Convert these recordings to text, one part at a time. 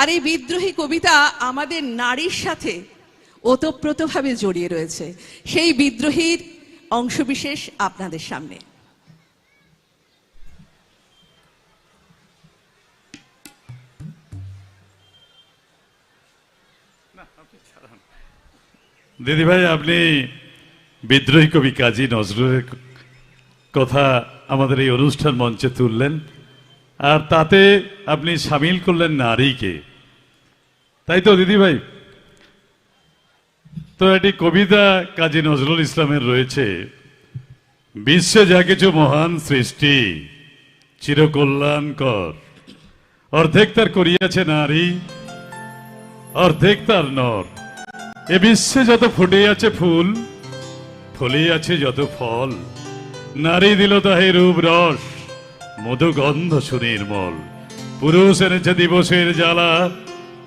আর এই বিদ্রোহী কবিতা আমাদের নারীর সাথে ওতপ্রোতভাবে জড়িয়ে রয়েছে। সেই বিদ্রোহীর অংশবিশেষ আপনাদের সামনে। দিদি ভাই, আপনি বিদ্রোহী কবি কাজী নজরুলের কথা আমাদের এই অনুষ্ঠান মঞ্চে তুললেন, আর তাতে আপনি সামিল করলেন নারীকে, তাই তো দিদি ভাই? তো একটি কবিতা কাজী নজরুল ইসলামের রয়েছে, বিশ্বে যা কিছু মহান সৃষ্টি চিরকল্যাণকর, অর্ধেক তার করিয়াছে নারী, অর্ধেক তার নর। এ বিশ্বে যত ফুটে আছে ফুল, ফলে আছে যত ফল, নারী দিল তাহে রূপ রস, মধু গন্ধ সুনির্মল। পুরুষ এনেছে দিবসের জ্বালা,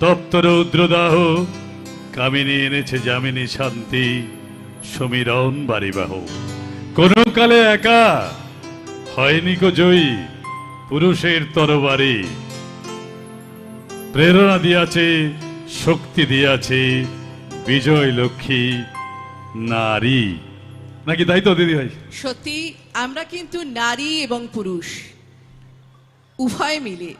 তপ্ত রৌদ্রদাহ, কামিনী এনেছে যামিনী শান্তি, সমীরণ বাড়িবাহ। কোন কালে একা হয়নি কো জয়ী, পুরুষের তরবারি প্রেরণা দিয়াছে, শক্তি দিয়াছে বিজয় লক্ষ্মী নারী। নাকি তাই তো দিদি ভাই? সত্যি, আমরা কিন্তু নারী এবং পুরুষ উভয় মিলে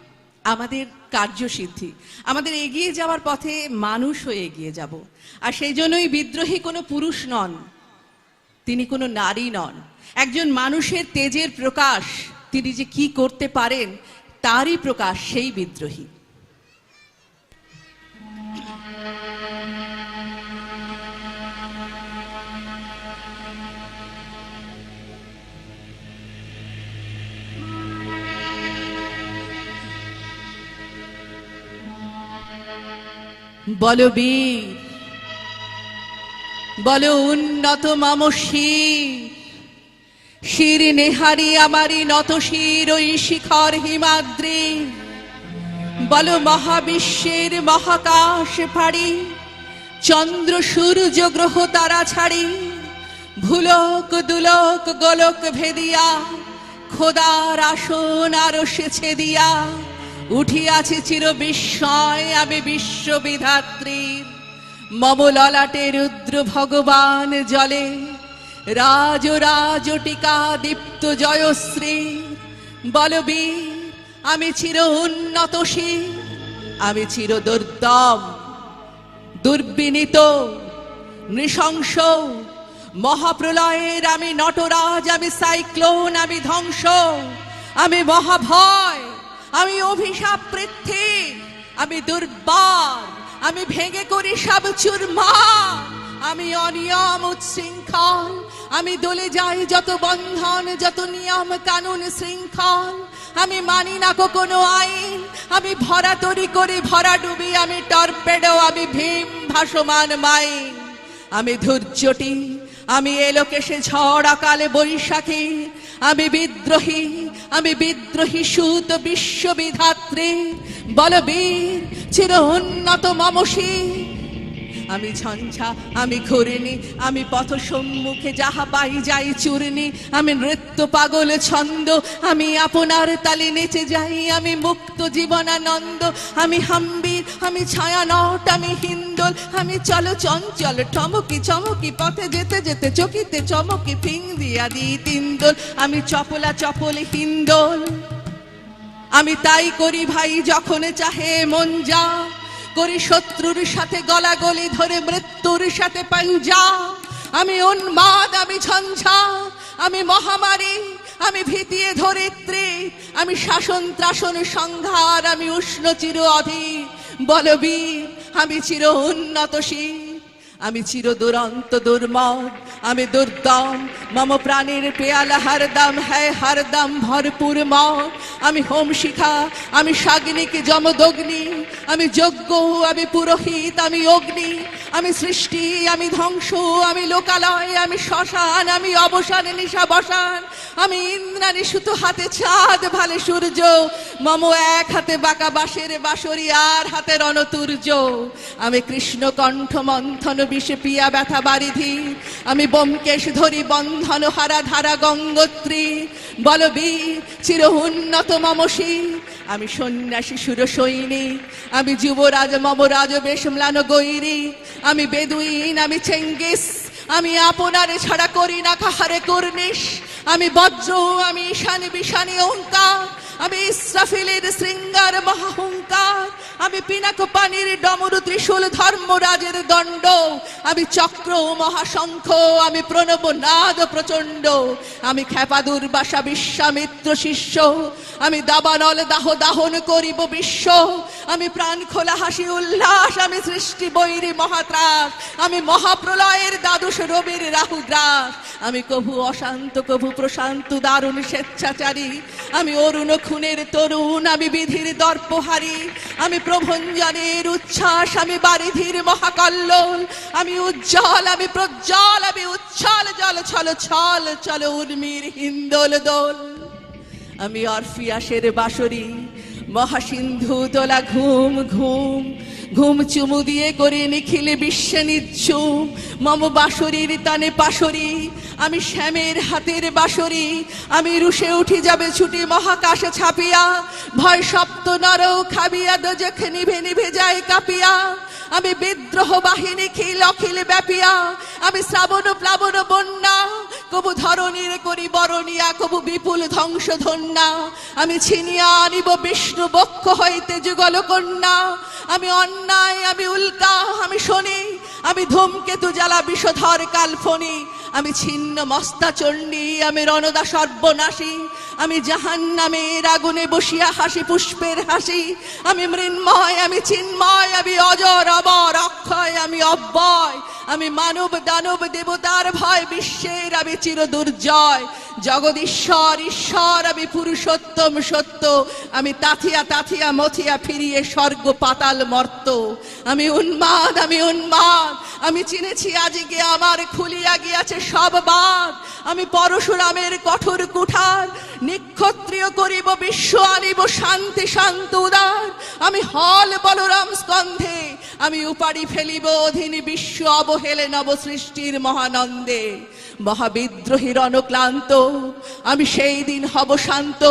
আমাদের কার্যসিদ্ধি, আমাদের এগিয়ে যাওয়ার পথে মানুষ হয়ে এগিয়ে যাব। আর সেই জন্যই বিদ্রোহী কোনো পুরুষ নন, তিনি কোনো নারী নন। একজন মানুষের তেজের প্রকাশ, তিনি যে কি করতে পারেন তারই প্রকাশ সেই বিদ্রোহী। বলো বীর, বলো উন্নত মম শির, শির নেহারি আমারি নত শির ওই শিখর হিমাদ্রি। বলো মহাবিশ্বের মহাকাশ ফাড়ি, চন্দ্র সূর্য গ্রহ তারা ছাড়ি, ভুলোক দুলোক গোলক ভেদিয়া, খোদার আসন আরো সেছে দিয়া, উঠিয়াছে চির বিস্ময় আমি বিশ্ববিধাত্রীর। মম ললাটে রুদ্র ভগবান জলে, রাজ রাজ টিকা দীপ্ত জয়শ্রী। বলবীর আমি চির উন্নতশীল, আমি চির দুর্দম দুর্বিনীত নৃশংস। মহাপ্রলয়ের আমি নটরাজ, আমি সাইক্লোন, আমি ধ্বংস, আমি মহাভয়, আমি অভিশাপ পৃথ্বীর, আমি দুর্বার, আমি ভেঙে করি সব চুরমার। আমি অনিয়ম উচ্ছৃঙ্খল, আমি দলে যাই যত বন্ধন, যত নিয়ম কানুন শৃঙ্খল। আমি মানি না কোনো আইন, আমি ভরা তরি করি ভরা ডুবি, আমি টর্পেডো, আমি ভীম ভাসমান মাইন। আমি ধৈর্যটি, আমি এলোকেশে ঝড় আকালে বৈশাখী। আমি বিদ্রোহী, আমি বিদ্রোহী সুত বিশ্ববিধাত্রী। বলবীর চির উন্নত মমসী। আমি ঝঞ্ঝা, আমি ঘূর্ণি, আমি পথ সম্মুখে যাহা পাই যাই চূর্ণি। আমি নৃত্য পাগল ছন্দ, আমি আপনার তালে নেচে যাই, আমি মুক্ত জীবনানন্দ। আমি হাম্বির, আমি ছায়ানট, আমি হিন্দোল, আমি চলো চঞ্চল ঠমকি চমকি, পথে যেতে যেতে চকিতে চমকি ফিং দিয়া দি তিন্দোল। আমি চপলা চপল হিন্দোল, আমি তাই করি ভাই যখন চাহে মন যা। করি শত্রুর সাথে গলাগলি ধরে মৃত্যুর সাথে পাঞ্জা। আমি উন্মাদ, আমি ঝঞ্ঝা, আমি মহামারী, আমি ভীতিয়ে ধরিত্রী। আমি শাসন ত্রাসন সংহার, আমি উষ্ণ চির অধীর। বলবীর আমি চির উন্নতশীল, আমি চির দুরন্ত দুর্মদ, আমি দুর্দম। মম প্রাণীর পেয়ালা হরদম হ্যায় হরদম ভরপুর মদ। আমি হোম শিখা, আমি সাগ্নিক যমদগ্নি, আমি যজ্ঞ, আমি পুরোহিত, আমি অগ্নি। আমি সৃষ্টি, আমি ধ্বংস, আমি লোকালয়, আমি শ্মশান, আমি অবসান নিশা বসান, আমি ইন্দ্রাণী সুতো হাতে চাঁদ ভালে সূর্য, মম এক হাতে বাঁকা বাঁশের বাঁশরি আর হাতে রণতুর্য। আমি কৃষ্ণ কণ্ঠ মন্থন বিষে পিয়া ব্যথা বারিধি, আমি ব্যোমকেশ ধরি বন্ধন হারা ধারা গঙ্গোত্রী, বলবীর চির উন্নত মমসী। আমি সন্ন্যাসী সুর সৈনিক, আমি যুবরাজ মম রাজ বেশ ম্লান গৈরী, আমি বেদুইন, আমি চেঙ্গিস, আমি আপনারে ছাড়া করি না কাহারে কর্নিশ। আমি বজ্র, আমি ঈশানী বিশানী ওঙ্কার, আমি ইসরাফিলের শৃঙ্গার মহাহুঙ্কার, আমি পিনাক পানির ডমরু ত্রিশূল ধর্মরাজের দণ্ড, আমি চক্র মহাশঙ্খ, আমি প্রণব নাদ প্রচণ্ড, আমি ক্ষেপা দুর্বাসা বিশ্বামিত্র শিষ্য, আমি দাবানল দাহ দাহন করিব বিশ্ব, আমি প্রাণ খোলা হাসি উল্লাস, আমি সৃষ্টি বৈরী মহাত্রাস, আমি মহাপ্রলয়ের দ্বাদশ রবির রাহুগ্রাস, আমি কভু অশান্ত কভু প্রশান্ত দারুণ স্বেচ্ছাচারী, আমি অরুণ খুনের তরুণ, আমি বিধির দর্পহারী, আমি প্রভঞ্জনের উচ্ছ্বাস, আমি বারিধির মহাকল্লোল, আমি উজ্জ্বল, আমি প্রজ্জ্বল, আমি উচ্ছল জল ছল ছল চল উর্মির হিন্দোল দোল। আমি অরফিয়াসের বাঁশরি, মহাসিন্ধু তোলা ঘুম ঘুম, ঘুম চুমু দিয়ে করে নিখিলে বিশ্বে নিচ্ছুম, মম বাঁশরীর তানে পাশরি, আমি শ্যামের হাতের বাঁশরি, আমি রুষে উঠি যাবে ছুটি মহাকাশে ছাপিয়া, ভয় সপ্ত নর খাবিয়া দোজখ নিভে নিভে যায় কাঁপিয়া, আমি বিদ্রোহ বাহিনী খিল অখিল ব্যাপিয়া, আমি শ্রাবণ প্লাবন বন্যা, কবু ধরণীর করি বরণিয়া, কবু বিপুল ধ্বংস ধন্যা, আমি ছিনিয়া আনিব বিষ্ণু বক্ষ হইতে যুগল কন্যা, আমি অন্যায়, আমি উল্কা, আমি শনি, আমি ধূমকেতু জ্বালা বিষধর কালফনি, আমি ছিন্ন মস্তা চণ্ডী, আমি রণদা সর্বনাশী, আমি জাহান্নামের আগুনে বসিয়া হাসি পুষ্পের হাসি, আমি মৃন্ময়, আমি চিন্ময়, আমি অজর অমর অক্ষয়, আমি অব্যয়, আমি মানব দানব দেবতার ভয় বিশ্বের, আমি চির দুর্জয়, জগদীশ্বর ঈশ্বর, আমি পুরুষোত্তম সত্য, আমি তাথিয়া তাথিয়া মথিয়া ফিরিয়ে স্বর্গ পাতাল মর্ত, আমি উন্মাদ, আমি উন্মাদ, আমি চিনেছি আজকে আমার খুলিয়া গিয়াছে সব বাদ, আমি পরশুরামের কঠোর কুঠার, নিক্ষত্রিয় করিব বিশ্ব আনিব শান্তি শান্ত উদার, আমি হল বলরাম স্কন্ধে, আমি উপাড়ি ফেলিব অধীনী বিশ্ব অবহেলে নব সৃষ্টির মহানন্দে, মহাবিদ্রোহীর অনক্লান্ত, আমি সেই দিন হব শান্ত,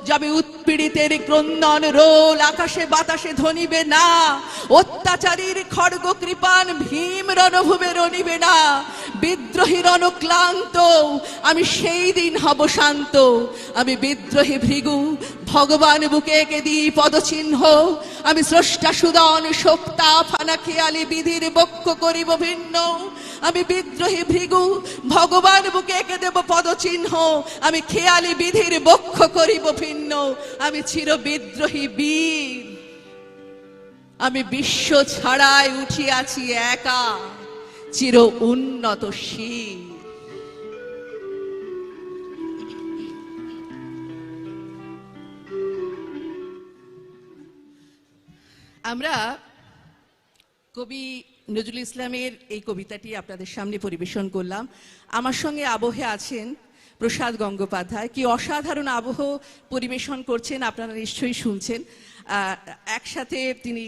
যাবে উৎপীড়িতের ক্রন্দন রোল আকাশে বাতাসে ধ্বনিবে না, অত্যাচারীর খড়গ কৃপান ভীম রণভূমে রণিবে না, বিদ্রোহীর অনক্লান্ত, আমি সেই দিন হব শান্ত, আমি বিদ্রোহী ভৃগু ভগবান বুকে এঁকে দিই পদচিহ্ন, আমি স্রষ্টা সুদন শোক্তা ফানা খেয়ালি বিধির বক্ষ করিব ভিন্ন, আমি বিদ্রোহী ভৃগু ভগবান বুকে এঁকে দেব পদচিহ্ন, আমি খেয়ালি বিধির বক্ষ করিব ভিন্ন, আমি চির বিদ্রোহী বীর, আমি বিশ্ব ছাড়াই উঠিয়াছি একা চির উন্নত শির। আমরা কবি নজরুল ইসলামের এই কবিতাটি আপনাদের সামনে পরিবেশন করলাম। আমার সঙ্গে আবহে আছেন প্রসাদ গঙ্গোপাধ্যায়। কি অসাধারণ আবহ পরিবেশন করছেন, আপনারা নিশ্চয়ই শুনছেন। একসাথে তিনি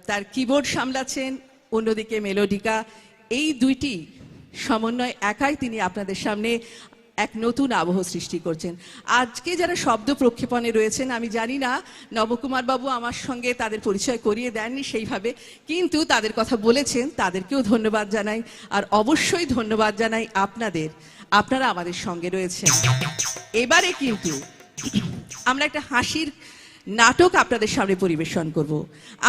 তার কিবোর্ড সামলাচ্ছেন, অন্যদিকে মেলোডিকা। এই দুইটি সমন্বয় একাই তিনি আপনাদের সামনে এক নতুন আবহ সৃষ্টি করছেন। আজকে যারা শব্দ প্রক্ষেপণে রয়েছেন, আমি জানি না নবকুমার বাবু আমার সঙ্গে তাদের পরিচয় করিয়ে দেননি সেইভাবে, কিন্তু তাদের কথা বলেছেন, তাদেরকেও ধন্যবাদ জানাই। আর অবশ্যই ধন্যবাদ জানাই আপনাদের, আপনারা আমাদের সঙ্গে রয়েছেন। এবারে কিন্তু আমরা একটা হাসির নাটক আপনাদের সামনে পরিবেশন করব।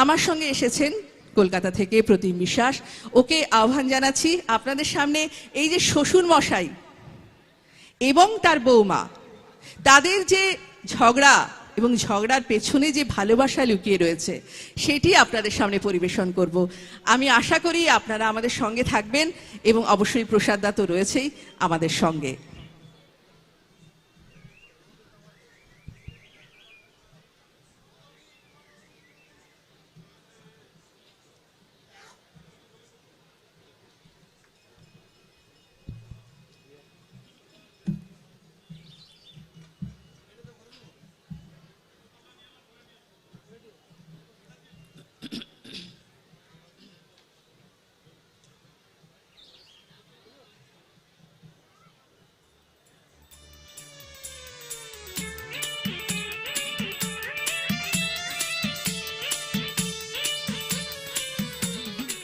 আমার সঙ্গে এসেছেন কলকাতা থেকে প্রতিম বিশ্বাস, ওকে আহ্বান জানাচ্ছি আপনাদের সামনে। এই যে শ্বশুর মশাই এবং তার বৌমা, তাদের যে ঝগড়া এবং ঝগড়ার পেছনে যে ভালোবাসা লুকিয়ে রয়েছে, সেটি আপনাদের সামনে পরিবেশন করব। আমি আশা করি আপনারা আমাদের সঙ্গে থাকবেন এবং অবশ্যই প্রসাদ দা তো রয়েছেই আমাদের সঙ্গে।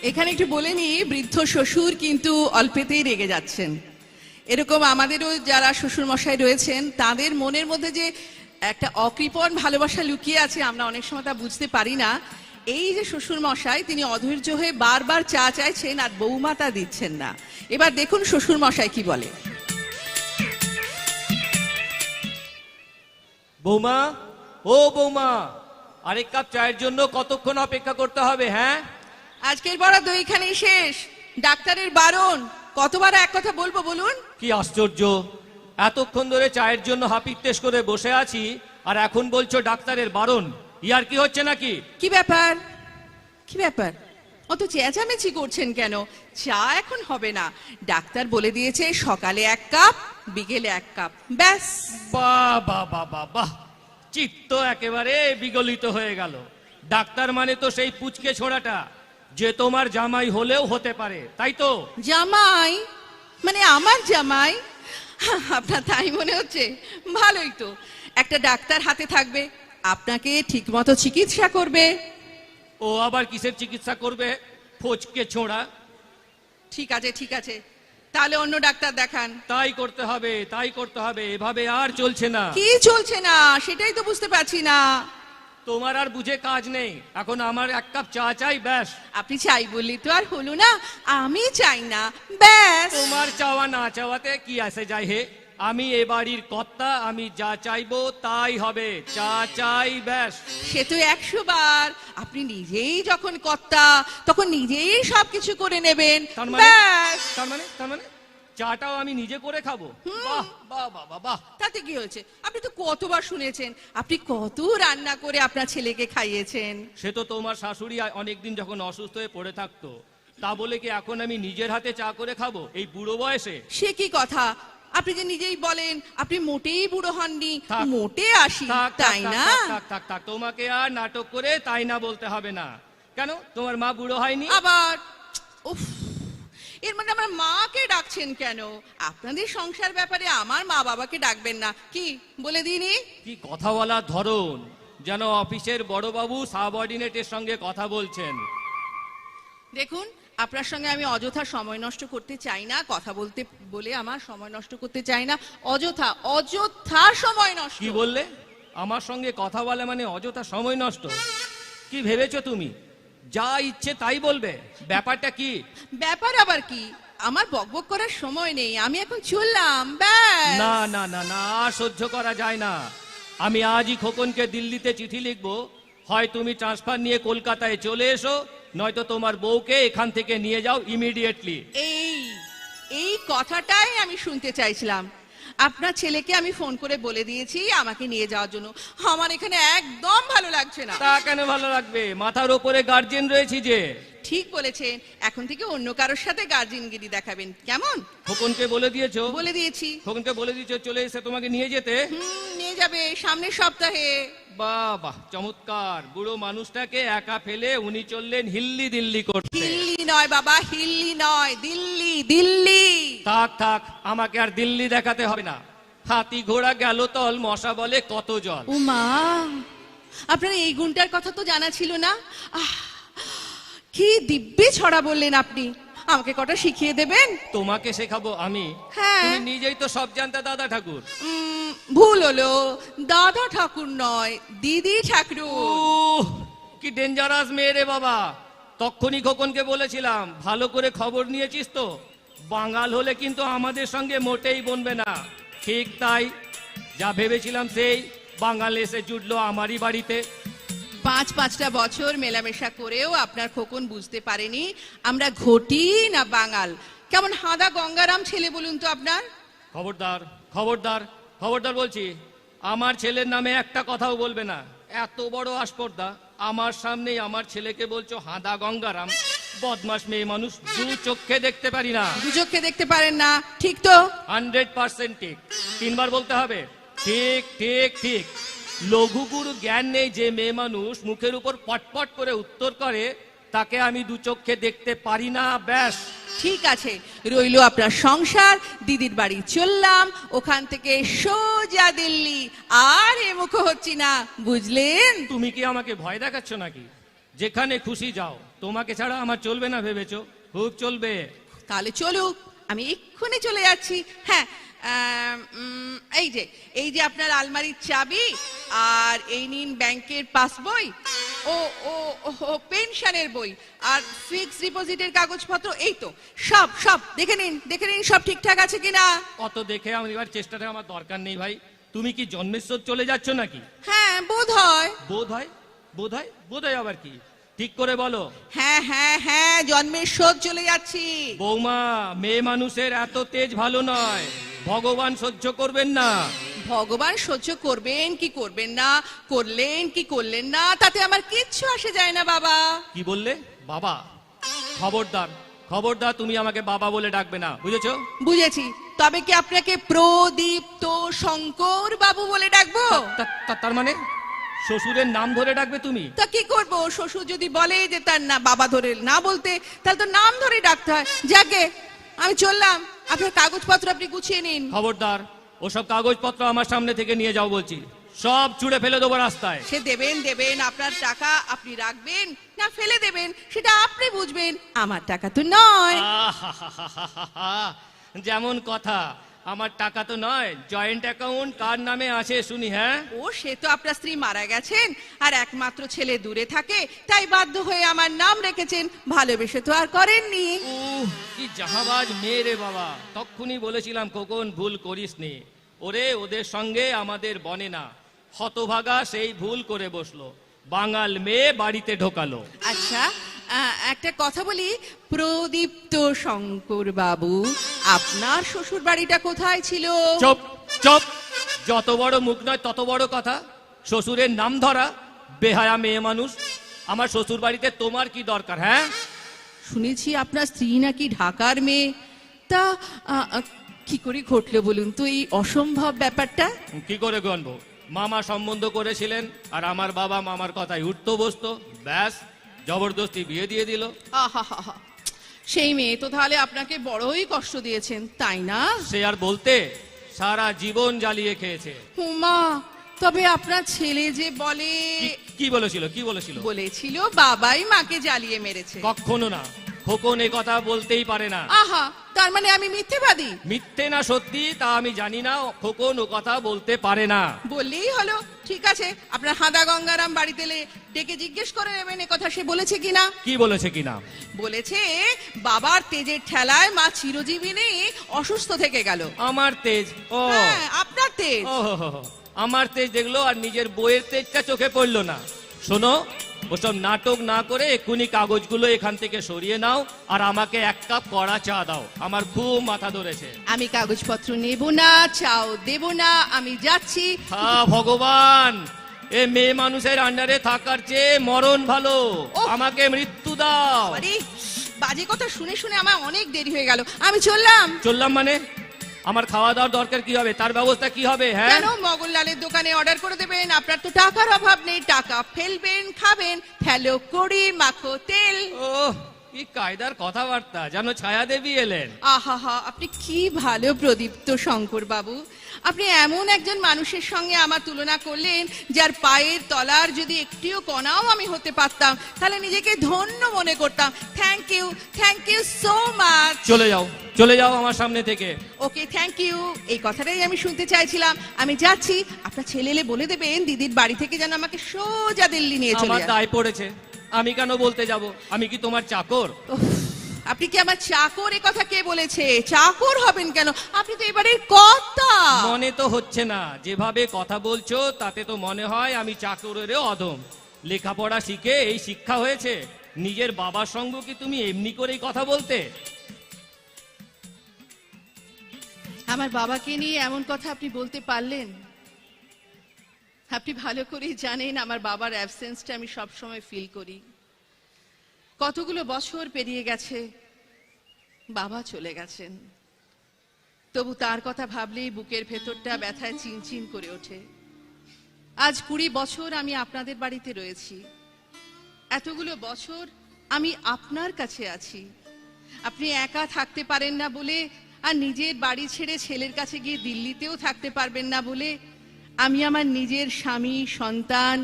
এখানে একটু বলে নি, বৃদ্ধ শ্বশুর কিন্তু অল্পেতেই রেগে যাচ্ছেন। এরকম আমাদেরও যারা শ্বশুর মশাই রয়েছেন, তাদের মনের মধ্যে যে একটা অকৃপণ ভালোবাসা লুকিয়ে আছে, আমরা অনেক সময় তা বুঝতে পারি না। এই যে শ্বশুর মশাই, তিনি অধৈর্য হয়ে বারবার চা চাইছেন আর বৌমা তা দিচ্ছেন না। এবার দেখুন শ্বশুর মশাই কি বলে। বৌমা, ও বৌমা, আরেক কাপ চায়ের জন্য কতক্ষণ অপেক্ষা করতে হবে? হ্যাঁ, আজকের বরাদ্দ এইখানেই শেষ। ডাক্তারের বারণ, কতবার এক কথা বলবো বলুন? কি আশ্চর্য! এতক্ষণ ধরে চায়ের জন্য হাপিত্তেশ করে বসে আছি, আর এখন বলছো ডাক্তারের বারণ। ইয়ার কি হচ্ছে নাকি? কি ব্যাপার, কি ব্যাপার, অত চেঁচামেচি করছেন কেন? চা এখন হবে না, ডাক্তার বলে দিয়েছে সকালে 1 কাপ, বিকেলে 1 কাপ, ব্যাস। বাহ বাহ বাহ বাহ বাহ, চিত্ত একেবারে বিগলিত হয়ে গেল। ডাক্তার মানে তো সেই পুচকে ছোড়াটা, যে তোমার জামাই হলেও হতে পারে, তাই তো? জামাই মানে আমার জামাই? আপনার তাই মনে হচ্ছে? ভালোই তো, একটা ডাক্তার হাতে থাকবে, আপনাকে ঠিকমতো চিকিৎসা করবে। ও আবার কিসের চিকিৎসা করবে? ফচকে ছোড়া। ঠিক আছে ঠিক আছে, তাহলে অন্য ডাক্তার দেখান। তাই করতে হবে, তাই করতে হবে, এভাবে আর চলছে না। কি চলছে না সেটাই তো বুঝতে পারছি না। তোমার আর বুঝে কাজ নেই, এখন আমার 1 কাপ চা চাই, ব্যাস। আপনি চাই বললি তো আর হলো না, আমি চাই না, ব্যাস। তোমার চাওয়া না চাওয়াতে কি আসে যায় হে? আমি এ বাড়ির কর্তা, আমি যা চাইবো তাই হবে, চা চাই, ব্যাস। সে তো 100 বার। আপনি নিজেই যখন কর্তা, তখন নিজেই সবকিছু করে নেবেন, তার মানে ব্যাস। তার মানে চাটাও আমি নিজে করে খাবো? বাহ বাহ বাহ বাহ বাহ। তাতে কি হয়েছে? আপনি তো কতবার শুনেছেন, আপনি কত রান্না করে আপনার ছেলেকে খাইয়েছেন। সে তো তোমার শাশুড়ি অনেকদিন যখন অসুস্থ হয়ে পড়ে থাকতো, তা বলে কি এখন আমি নিজের হাতে চা করে খাবো এই বুড়ো বয়সে? সে কি কথা? আপনি যে নিজেই বলেন আপনি মোটেই বুড়ো হননি, থাক। মোটে 80, থাক, তাই থাক, না? থাক, থাক, থাক, তোমাকে আর নাটক করে তাই না বলতে হবে না। কেন, তোমার মা বুড়ো হয়নি? আবার উফ, এর মানে আমার মাকে ডাকছেন কেন? আপনাদের সংসার ব্যাপারে আমার মা বাবাকে ডাকবেন না, কি বলে দিইনি? কি কথা বলার ধরন, যেন অফিসের বড়বাবু সাবঅর্ডিনেটের সঙ্গে কথা বলছেন। দেখুন, আপনার সঙ্গে আমি অযথা সময় নষ্ট করতে চাই না, কথা বলতে বলে আমার সময় নষ্ট করতে চাই না, অযথা অযথা সময় নষ্ট। কি বললে? আমার সঙ্গে কথা বলে মানে অযথা সময় নষ্ট? কি ভেবেছো তুমি? যা ইচ্ছে তাই বলবে? ব্যাপারটা কি? ব্যাপার আবার কি? আমার বকবক করার সময় নেই, আমি এখন চললাম, ব্যাস। না না না না, আর সহ্য করা যায় না। আমি আজই খোকনকে দিল্লিতে চিঠি লিখবো, হয় তুমি ট্রান্সফার নিয়ে কলকাতায় চলে এসো, নয়তো তোমার বউকে এখান থেকে নিয়ে যাও ইমিডিয়েটলি। এই এই কথাটাই আমি শুনতে চাইছিলাম। আপনার ছেলেকে আমি ফোন করে বলে দিয়েছি আমাকে নিয়ে যাওয়ার জন্য। আমার এখানে একদম ভালো লাগছে না। তা কেন ভালো লাগবে? মাথার ওপরে গার্জিয়ান রয়েছি যে। ঠিক বলেছেন, এখন থেকে অন্য কারোর সাথে গার্জিয়ানগিরি দেখাবেন, কেমন? খোকনকে বলে দিয়েছো? বলে দিয়েছি। খোকনকে বলে দিয়েছো চলে এসে তোমাকে নিয়ে যেতে? নিয়ে যাবে সামনের সপ্তাহে। বাহ বাহ, চমৎকার। বুড়ো মানুষটাকে একা ফেলে উনি চললেন হিল্লি দিল্লি করতে। হিল্লি নয় বাবা, হিল্লি নয়, দিল্লি দিল্লি। থাক থাক, আমাকে আর দিল্লি দেখাতে হবে না। হাতি ঘোড়া গেল তল, মশা বলে কত জল। উমা, আপনার এই গুণটার কথা তো জানা ছিল না। আহ, কি দিব্যি ছড়া বললেন আপনি। আমাকে কটা শিখিয়ে দেবেন? তোমাকে শেখাবো আমি? হ্যাঁ। তুমি নিজেই তো সব জানতে দাদা ঠাকুর। ভুল হলো, দাদা ঠাকুর নয়, দিদি ঠাকুর। উহ, কি ডেঞ্জারাস মেয়ে রে বাবা। তখনই খোকনকে বলেছিলাম, ভালো করে খবর নিয়েছিস তো? বাঙাল হলে কিন্তু আমাদের সঙ্গে মোটেই বনবে না। ঠিক তাই, যা ভেবেছিলাম সেই, বাঙাল এসে জুটলো আমারই বাড়িতে। 5-5টা বছর মেলামেশা করেও আপনার খোকন বুঝতে পারেনি আমরা ঘটি না বাঙাল। কেমন হাদা গঙ্গারাম ছেলে বলুন তো আপনার। খবরদার খবরদার খবরদার বলছি, আমার ছেলের নামে একটা কথাও বলবে না। এত বড় আস্পর্ধা, আমার সামনেই আমার ছেলেকে বলছো হাদা গঙ্গারাম। বদমাস মেয়ে মানুষ, দু চোখে দেখতে পারি না। দু চোখে দেখতে পারেন না, ঠিক তো? 100% ঠিক। 3 বার বলতে হবে, ঠিক ঠিক ঠিক। লঘু গুরু জ্ঞান নেই যে মেয়ে মানুষ মুখের উপর পটপট করে উত্তর করে, তাকে আমি দু চোখে দেখতে পারি না, ব্যাস। ঠিক আছে, রইলো আপনার সংসার। দিদির বাড়ি চললাম, ওখান থেকে সোজা দিল্লি। আর এ মুখো হচ্ছি না, বুঝলেন? তুমি কি আমাকে ভয় দেখাচ্ছ নাকি? যেখানে খুশি যাও, তোমাকে ছাড়া আমার চলবে না ভেবেছো? খুব চলবে। তাহলে চলুক, আমি এক্ষুনি চলে যাচ্ছি। হ্যাঁ, এই যে আপনার আলমারির চাবি, আর এই নিন ব্যাংকের পাসবই, ও ও ও পেনশনের বই, আর ফিক্স ডিপোজিটের কাগজপত্র, এই তো সব সব দেখে নিন সব ঠিকঠাক আছে কিনা। অত দেখে আমি এবার চেষ্টাটা আমার দরকার নেই ভাই। তুমি কি জন্মেশ্বর চলে যাচ্ছ নাকি? হ্যাঁ, বোধ হয়। বোধ হয়? বোধ হয়? বোধ হয় আবার কি? ঠিক করে বলো। হ্যাঁ হ্যাঁ হ্যাঁ, জন্মেশ্বর চলে যাচ্ছি। বৌমা, মেয়ে মানুষের এত তেজ ভালো নয়, ভগবান সহ্য করবেন না। ভগবান সহ্য করবেন কি করবেন না, করলেন কি করলেন না, তাতে আমার কিচ্ছু আসে যায় না বাবা। কি বললে? বাবা? খবরদার, খবরদার, তুমি আমাকে বাবা বলে ডাকবে না, বুঝেছো? বুঝেছি। তবে কি আপনাকে প্রদীপ্ত শঙ্কর বাবু বলে ডাকবো? তার মানে শ্বশুরের নাম ধরে ডাকবে তুমি? তা কি করব, শ্বশুর যদি বলে যে তার না বাবা ধরে না বলতে, তাহলে তো নাম ধরে ডাকতে হয়। যাকে আমি চললাম, আপনার কাগজপত্র আপনি গুছিয়ে নিন। খবরদার, ওসব কাগজপত্র আমার সামনে থেকে নিয়ে যাও বলছি, সব ছুঁড়ে ফেলে দেবো রাস্তায়। সে দেবেন, আপনার টাকা আপনি রাখবেন না ফেলে দেবেন সেটা আপনি বুঝবেন, আমার টাকা তো নয়। আহাহাহাহা, যেমন কথা, আমার টাকা তো নয়। জয়েন্ট অ্যাকাউন্ট কার নামে আছে শুনি? হ্যাঁ, ও সে তো আপনার স্ত্রী মারা গেছেন, আর একমাত্র ছেলে দূরে থাকে, তাই বাধ্য হয়ে আমার নাম রেখেছেন, ভালোবেসে তো আর করেননি। কি জাহাবাজ মেয়ে রে বাবা! তখনই বলেছিলাম খোকন, ভুল করিস নি। ওরে, ওদের সঙ্গে আমাদের বনে না। হতভাগা সেই ভুল করে বসলো, বাঙাল মেয়ে বাড়িতে ঢোকালো। আচ্ছা, একটা কথা বলি, প্রদীপ্ত শঙ্কর বাবু, আপনার শ্বশুর বাড়িটা কোথায় ছিল? চুপ চুপ, যত বড় মুখ নয় তত বড় কথা। শ্বশুরের নাম ধরা, বেহায়া মেয়ে মানুষ। আমার শ্বশুর বাড়িতে তোমার কি দরকার? হ্যাঁ, শুনেছি আপনার স্ত্রী নাকি ঢাকার মেয়ে, তা কি করে ঘটলো বলুন তো এই অসম্ভব ব্যাপারটা? কি করে গণবো? মামা সম্বন্ধ করেছিলেন, আর আমার বাবা মামার কথায় উঠতো বসতো, ব্যাস জবরদস্তি বিয়ে দিয়ে দিল। আহা, সেই মেয়ে তো তাহলে আপনাকে বড়ই কষ্ট দিয়েছেন, তাই না? সে আর বলতে, সারা জীবন জ্বালিয়ে খেয়েছে। হুমা, তবে আপনার ছেলে যে বলে, কি বলেছিল? কি বলেছিল? বলেছিল বাবাই মাকে জ্বালিয়ে মেরেছে। কখনো না, খোকন এ কথা বলতেই পারে না। আহা, তার মানে আমি মিথ্যেবাদী? মিথ্যে না সত্যি তা আমি জানি না, খোকন ও কথা বলতে পারে না। বললেই হলো। ঠিক আছে, আপনার হাদা গঙ্গারাম বাড়িতে ডেকে জিজ্ঞেস করে নেবেন এ কথা সে বলেছে কিনা। কি বলেছে কিনা? বলেছে বাবার তেজের ঠেলায় মা চিরজীবনী অসুস্থ থেকে গেল। আমার তেজ? ও হ্যাঁ, আপনার তেজ। ও, আমার তেজ দেখলো আর নিজের বইয়ের তেজটা চোখে পড়লো না। শোনো, ওসব নাটক না করে এক্ষুনি কাগজগুলো এখান থেকে সরিয়ে নাও, আর আমাকে এক কাপ কড়া চা দাও, আমার খুব মাথা ধরেছে। আমি কাগজপত্র নেব না, চাও দেব না, আমি যাচ্ছি। হ্যাঁ ভগবান, এ মেয়ে মানুষের আন্ডারে থাকার চেয়ে মরণ ভালো। আমাকে মৃত্যু দাও। আরে, বাজে কথা শুনে শুনে আমার অনেক দেরি হয়ে গেল, আমি চললাম। চললাম মানে? আমার খাওয়া দাওয়ার দরকার কি হবে, তার ব্যবস্থা কি হবে? হ্যাঁ, কেন, মগনলালের দোকানে অর্ডার করে দেবেন, আপনার তো টাকার অভাব নেই, টাকা ফেলবেন, খাবেন, ফেলো কড়ি মাখো তেল। ও কি কায়দার কথাবার্তা, যেন ছায়া দেবী এলেন। আহা, আপনি কি ভালো প্রদীপ্ত শঙ্কর বাবু, আপনি এমন একজন মানুষের সঙ্গে আমার তুলনা করলেন, যার পায়ের তলার যদি একটিও কণাও আমি হতে পারতাম, তাহলে নিজেকে ধন্য মনে করতাম। Thank you so much. চলে যাও আমার সামনে থেকে। ওকে, থ্যাংক ইউ, এই কথাটাই আমি শুনতে চাইছিলাম। আমি যাচ্ছি, আপনার ছেলেলে বলে দেবেন দিদির বাড়ি থেকে যেন আমাকে সোজা দিল্লি নিয়ে চলে আমার যায়। দায় পড়েছে, আমি কেন বলতে যাব? আমি কি তোমার চাকর? আপনি কি আমার চাকর? এ কথা কে বলেছে? চাকর হবেন কেন, আপনি তো এবারে কর্তা। মনে তো হচ্ছে না, যেভাবে কথা বলছো তাতে তো মনে হয় আমি চাকরেরও অধম। লেখাপড়া শিখে এই শিক্ষা হয়েছে? নিজের বাবার সঙ্গে কি তুমি এমনি করেই কথা বলতে? আমার বাবাকে নিয়ে এমন কথা আপনি বলতে পারলেন? আপনি ভালো করেই জানেন আমার বাবার অ্যাবসেন্সটা আমি সব সময় ফিল করি। কতগুলো বছর পেরিয়ে গেছে, বাবা চলে গেছেন, তবু তার কথা ভাবলেই বুকের ভেতরটা ব্যথায় চিনচিন করে ওঠে। আজ 20 বছর আমি আপনাদের বাড়িতে রয়েছি, এতগুলো বছর আমি আপনার কাছে আছি। আপনি একা থাকতে পারেন না বলে, আর নিজের বাড়ি ছেড়ে ছেলের কাছে গিয়ে দিল্লিতেও থাকতে পারবেন না বলে, আমি আমার নিজের স্বামী, সন্তান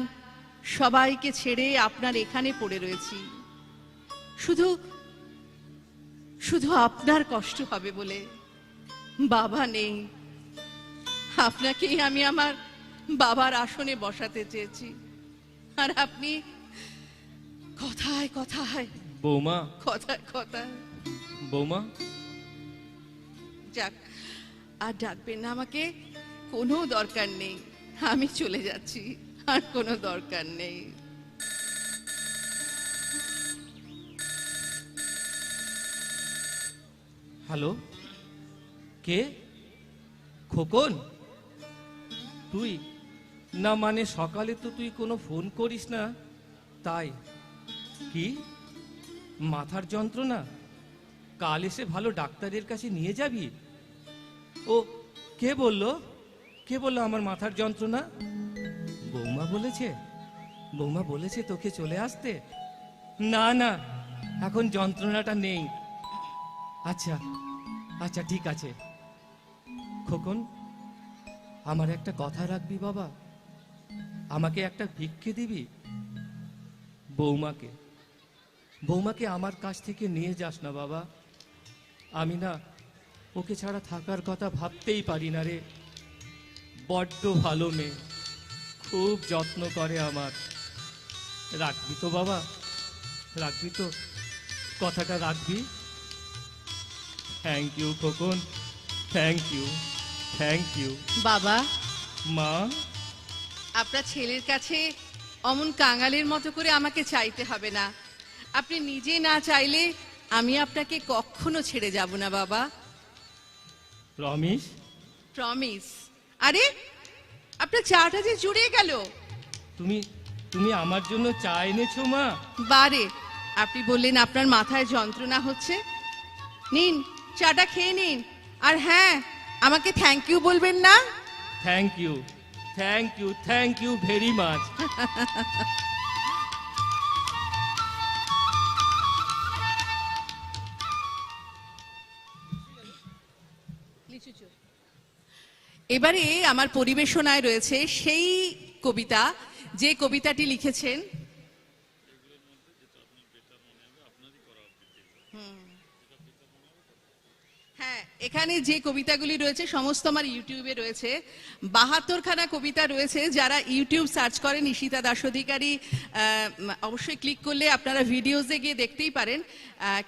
সবাইকে ছেড়ে আপনার এখানে পড়ে রয়েছি, শুধু শুধু আপনার কষ্ট হবে বলে। বাবা নেই, আপনাকেই আমি আমার বাবার আসনে বসাতে চেয়েছি, আর আপনি কথায় কথায় বৌমা, কথায় কথায়। বৌমা, যাক, আর ডাকবেন না আমাকে, কোনো দরকার নেই, আমি চলে যাচ্ছি, আর কোনো দরকার নেই। হ্যালো, কে? খোকন, তুই? না মানে সকালে তো তুই কোনো ফোন করিস না, তাই? কি মাথার যন্ত্রণা? কাল এসে ভালো ডাক্তারের কাছে নিয়ে যাবি? ও কে বললো? কে বললো আমার মাথার যন্ত্রণা? বৌমা বলেছে? বৌমা বলেছে তোকে চলে আসতে? না না, এখন যন্ত্রণাটা নেই। আচ্ছা আচ্ছা, ঠিক আছে। খোকন, আমার একটা কথা রাখবি বাবা? আমাকে একটা ভিক্ষে দিবি? বৌমাকে বৌমাকে আমার কাছ থেকে নিয়ে যাস না বাবা। আমি না ওকে ছাড়া থাকার কথা ভাবতেই পারি না রে। বড্ড ভালো মেয়ে, খুব যত্ন করে আমার। রাখবি তো বাবা? রাখবি তো? কথাটা রাখবি? Thank you Khokon, thank you, thank you. বাবা, মা, আপনার ছেলের কাছে অমন কাঙালের মতো করে আমাকে চাইতে হবে না। আপনি নিজে না চাইলে আমি আপনাকে কখনো ছেড়ে যাব না বাবা। রমেশ, প্রমিস। আরে, আপনার চাটা যে জুড়িয়ে গেল। তুমি তুমি আমার জন্য চা এনেছো মা? বারে, আপনি বললেন আপনার মাথায় যন্ত্রণা হচ্ছে, নিন চাটা খেয়ে নিন। আর হ্যাঁ, আমাকে থ্যাংক ইউ বলবেন না? Thank you, thank you, thank you very much. এবারে আমার পরিবেশনায় রয়েছে সেই কবিতা, যে কবিতাটি লিখেছেন হ্যাঁ, এখানে যে কবিতাগুলি রয়েছে সমস্ত আমার ইউটিউবে রয়েছে। ৭২খানা কবিতা রয়েছে। যারা ইউটিউব সার্চ করেন ঈশিতা দাস অধিকারী, অবশ্যই ক্লিক করলে আপনারা ভিডিওসে গিয়ে দেখতেই পারেন।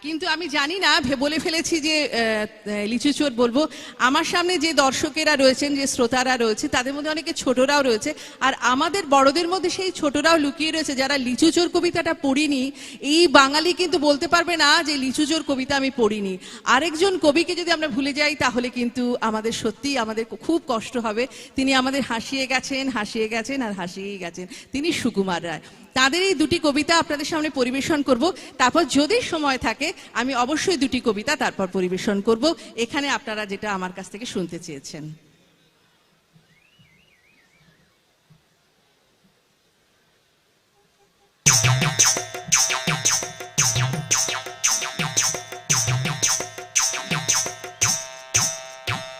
কিন্তু আমি জানি না, বলে ফেলেছি যে লিচু চোর বলবো। আমার সামনে যে দর্শকেরা রয়েছেন, যে শ্রোতারা রয়েছে, তাদের মধ্যে অনেকে ছোটরাও রয়েছে, আর আমাদের বড়দের মধ্যে সেই ছোটরাও লুকিয়ে রয়েছে যারা লিচু চোর কবিতাটা পড়িনি। এই বাঙালি কিন্তু বলতে পারবে না যে লিচু চোর কবিতা আমি পড়িনি। আরেকজন কবিকে যদি আমরা ভুলে যাই তাহলে কিন্তু আমাদের সত্যি আমাদের খুব কষ্ট হবে। তিনি আমাদের হাসিয়ে গেছেন, হাসিয়ে গেছেন, আর হাসিয়েই গেছেন। তিনি সুকুমার রায়। তাদের এই দুটি কবিতা আপনাদের সামনে পরিবেশন করব। তারপর যদি সময় থাকে আমি অবশ্যই দুটি কবিতা তারপর পরিবেশন করব, এখানে আপনারা যেটা আমার কাছ থেকে শুনতে চেয়েছেন।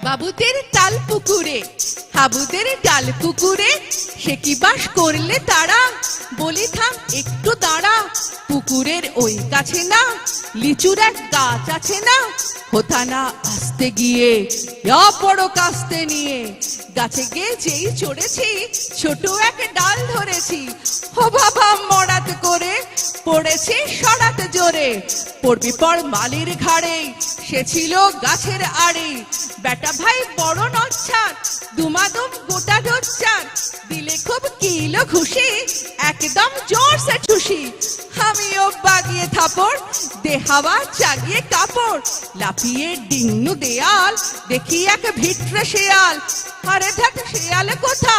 বাবুদের তাল পুকুরে, হাবুদের ডাল কুকুরে, সে কি বাস করলে তারা? বলি থাম একটু দাঁড়া, পুকুরের ওই কাছে না লিচুর এক গাছ আছে না? হোথা না আসতে গিয়ে বড় কাস্তে নিয়ে গাছে গিয়ে যেই চড়েছি, ছোট এক ডাল ধরেছি। ও বাবা, মরাত করে পড়েছি সরাতে জোরে, পড়বি পড় মালির ঘাড়ে, সে ছিল গাছের আড়ে। বেটা ভাই বড় নচ্ছার, দুমাদুম গোটা ডোচ্চার, দিলে খুব কিলো খুশি, একদম জোর সে খুশি। আমিও বাগিয়ে থাপড়, দে হাওয়া চাগিয়ে কাপড়, লাফিয়ে ডিঙ্গু দেয়াল, দেখি এক ভিটরে শেয়াল। আরে দেখ শেয়াল কোথা,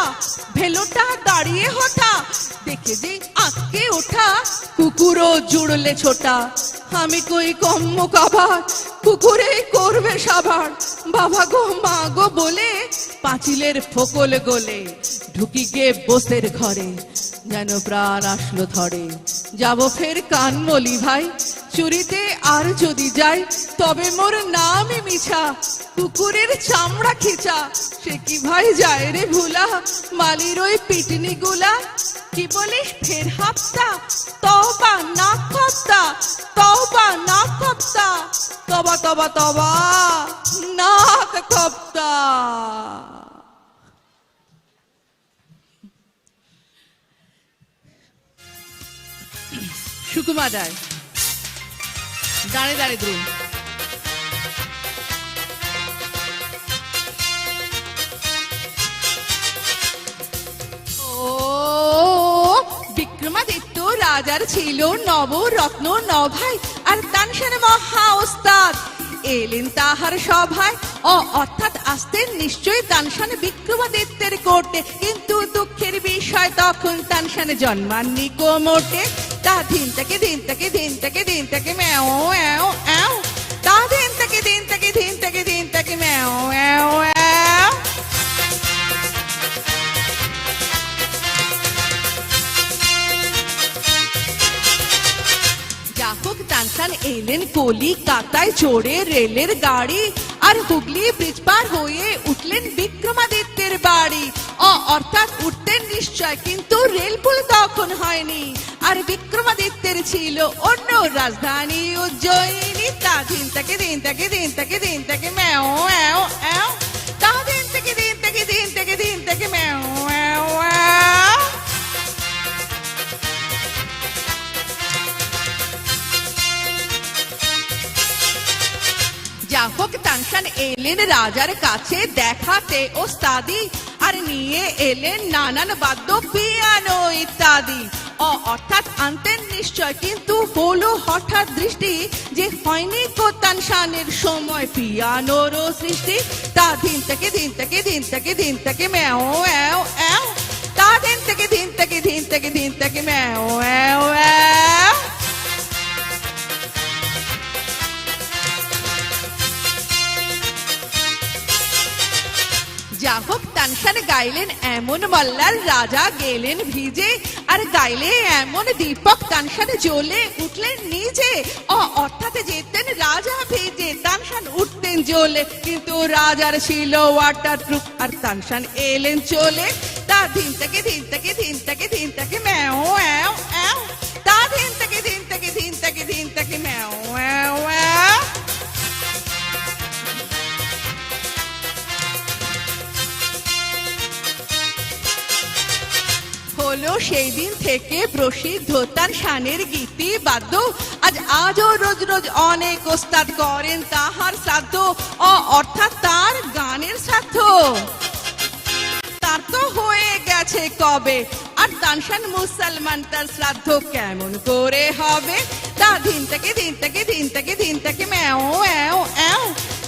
ভেলোটা দাঁড়িয়ে হোথা, দেখে যে আঁকে ওঠা, কুকুরও জুড়লে ছোটা। আমি কই কম্ম কাবার, কুকুরে করবে সাবার। বাবা গো মা গো বলে পাঁচিলের ফোকল গলে, ঢুকি গে বসের ঘরে, যেন প্রাণ আসলো ধরে। যাবো ফের কানমলি ভাই, চুরিতে আর যদি যাই, তবে মোর নামই মিছা, কুকুরের চামড়া খিচা। সে কি ভাই যায় রে ভুলা, মালির ওই পিটনি গুলা। কি বলিস ফের হাফতা, তওবা না খপ্তা, তওবা না খপ্তা, তবা তবা তবা নাক খপ্তা। সুকুমার রায়, দাঁড়ে দাঁড়ে দ্রুম। বিক্রমাদিত্য রাজার ছিল নবরত্ন নভাই, আর তানসেন মহা ওস্তাদ এলেন তাহার সভায়। অর্থাৎ আসতেন নিশ্চয়ই তানসেন বিক্রমাদিত্যের কোর্টে, কিন্তু দুঃখের বিষয় তখন তানসেন জন্মাননি কোমোটে। তা ধিন থেকে ধিন থেকে ধিন থেকে ধিন থেকে ম্যাও অ্যাও অ্যাও, তা ধিন থেকে ধিন থেকে ধিন থেকে ধিন থেকে ম্যাও অ্যাও অ্যাও। যাহোক তানসেন এলেন কলিকাতায় চড়ে রেলের গাড়ি, আর হুগলি ব্রিজ পার হয়ে উঠলেন বিক্রমাদিত্যের বাড়ি। অর্থাৎ উঠতেন নিশ্চয়, কিন্তু রেলপুল তখন হয়নি, আর বিক্রমাদিত্যের ছিল অন্য রাজধানী উজ্জয়িনী। তা দিন থেকে দিন থেকে দিন থেকে দিন থেকে ম্যাও অ্যাও অ্যাও, তা দিন থেকে দিন থেকে দিন থেকে দিন থেকে ম্যাও অ্যাও অ্যাও। যাহোক তানসেন এলেন রাজার কাছে দেখাতে ওস্তাদি, আর নিয়ে এলেন নানান বাদ্য পিয়ানো ইত্যাদি। অর্থাৎ আনতেন নিশ্চয়, কিন্তু হলো হঠাৎ দৃষ্টি যে হয়নি কো তানসেনের সময় পিয়ানোর সৃষ্টি। তা দিন থেকে দিন থেকে দিন থেকে দিন থেকে ম্যাও অ্যাও অ্যাও, তা দিন থেকে দিন থেকে দিন থেকে দিন থেকে ম্যাও অ্যাও অ্যাও। যাহোক তানসেন গাইলেন এমন মল্লার রাজা গেলেন ভিজে, আর গাইলে এমন দীপক তানসেন জ্বলে উঠলেন নিজে। অর্থাৎ যেতেন রাজা ভিজে, তানসেন উঠতেন জ্বলে, কিন্তু রাজার ছিল ওয়াটার প্রুফ, আর তানসেন এলেন চলে। তা দিন থেকে দিন থেকে দিন থেকে দিন থেকে ম্যাও অ্যাও অ্যাও, তা দিন থেকে দিন থেকে দিন থেকে দিন থেকে ম্যাও অ্যাও অ্যাও। হলো সেই দিন থেকে প্রসিদ্ধ তানসেনের গীতি বাদ্য, আজও রোজ রোজ অনেক ওস্তাদ করেন তাহার শ্রাদ্ধ। অর্থাৎ তার গানের শ্রাদ্ধ তার তো হয়ে গেছে কবে, আর তানসেন মুসলমান, তার শ্রাদ্ধ কেমন করে হবে। তা দিন থেকে দিন থেকে দিন থেকে দিন থেকে ম্যাও অ্যাও অ্যাও,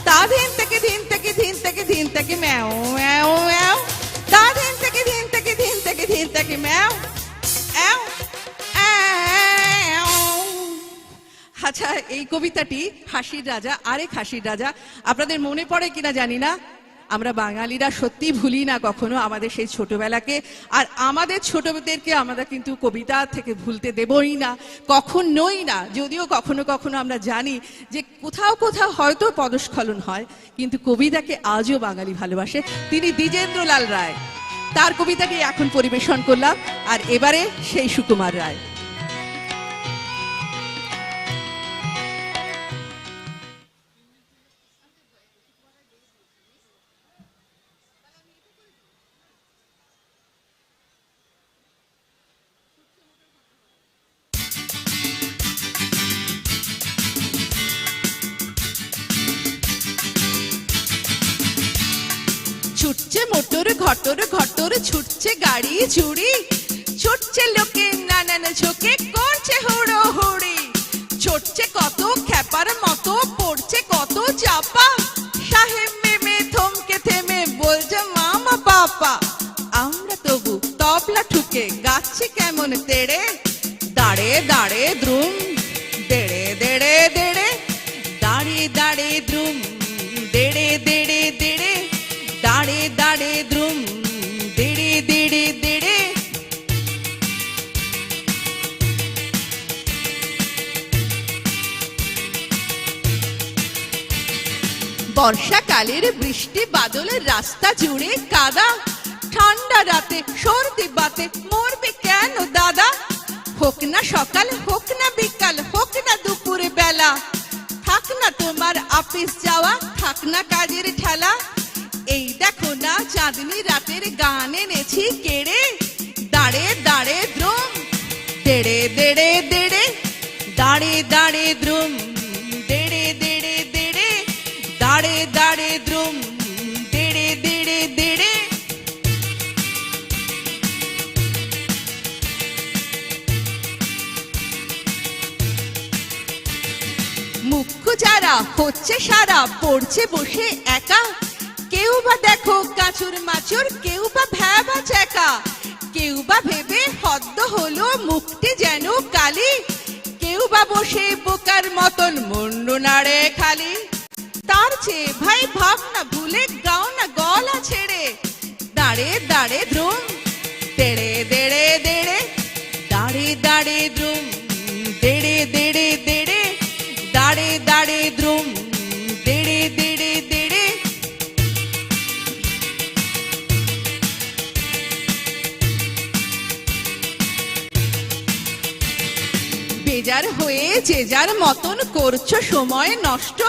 তা দিন থেকে দিন থেকে দিন থেকে দিন থেকে ম্যাও অ্যাও অ্যাও, তা দিন থেকে দিন থেকে দিন থেকে দিন থেকে ম্যাও অ্যাও অ্যাও। আচ্ছা, এই কবিতাটি হাসির রাজা, আরেক হাসির রাজা। আপনাদের মনে পড়ে কিনা জানি না, আমরা বাঙালিরা সত্যি ভুলি না কখনো আমাদের সেই ছোটবেলাকে, আর আমাদের ছোটদেরকে আমরা কিন্তু কবিতা থেকে ভুলতে দেবই না, কখনোই না। যদিও কখনো কখনো আমরা জানি যে কোথাও কোথাও হয়তো পদস্খলন হয়, কিন্তু কবিতাকে আজও বাঙালি ভালোবাসে। তিনি দ্বিজেন্দ্রলাল রায়, তার কবিতাটি এখন পরিবেশন করলাম, আর এবারে সেই সুকুমার রায়। ছুটছে মোটর ঘটর ঘটর, ছুটছে গাড়ি চুড়ি, ছুটছে লোকে নানান ঝোঁকে, করছে হুড়োহুড়ি। ছুটছে কত খ্যাপার মতো, পড়ছে কত চাপা, সাহেব মেমে থমকে থেমে বলছে মামা পাপা। আমরা তবু তবলা ঠুকে গাচ্ছি কেমন তেড়ে, দাঁড়ে দাঁড়ে দ্রুম, দেড়ে দেড়ে দেড়ে, দাঁড়ে দাঁড়ে দ্রুম, দেড়ে দেড়ে দেড়ে, দাঁড়ে দাঁড়ে দ্রুম, দেড়ে দেড়ে দেড়ে। বর্ষাকালের বৃষ্টি বাদলের রাস্তা জুড়ে কাদা, ঠান্ডা রাতে সর্দি বাতে মরবে কেন জানো দাদা, হোক না সকাল, হোক না বিকাল, হোক না দুপুর বেলা, থাক না তোমার অফিস যাওয়া, থাক না কাজের ঠেলা, এই দেখো না চাঁদনি রাতের গান এনেছি কেড়ে, দাঁড়ে দাঁড়ে দ্রুম দেড়ে দেড়ে দেড়ে, দাঁড়ে দাঁড়ে দ্রুম দেড়ে দেড়ে দেড়ে, দাঁড়ে দাঁড়ে দ্রুম দেড়ে দেড়ে দেড়ে। মুখ্য যারা হচ্ছে সারা, পড়ছে বসে একা, কেউ বা দেখো কাচুর মাচুর, কেউ বা ভ্যাবা চেকা, কেউ বা ভেবে হদ্দ হলো মুখটি যেন কালি, কেউ বা বসে বোকার মতন মুন্ড নাড়ে খালি। তার চেয়ে ভাই ভাবনা ভুলে গাও না গলা ছেড়ে, দাঁড়ে দাঁড়ে দ্রুম দেড়ে দেড়ে দেড়ে, দাঁড়ে দাঁড়ে দ্রুম দেড়ে দেড়ে দেড়ে, দাঁড়ে দাঁড়ে দ্রুম দেড়ে দেড়ে দেড়ে। বেজার হয়ে যে যার মতন করছো সময় নষ্ট,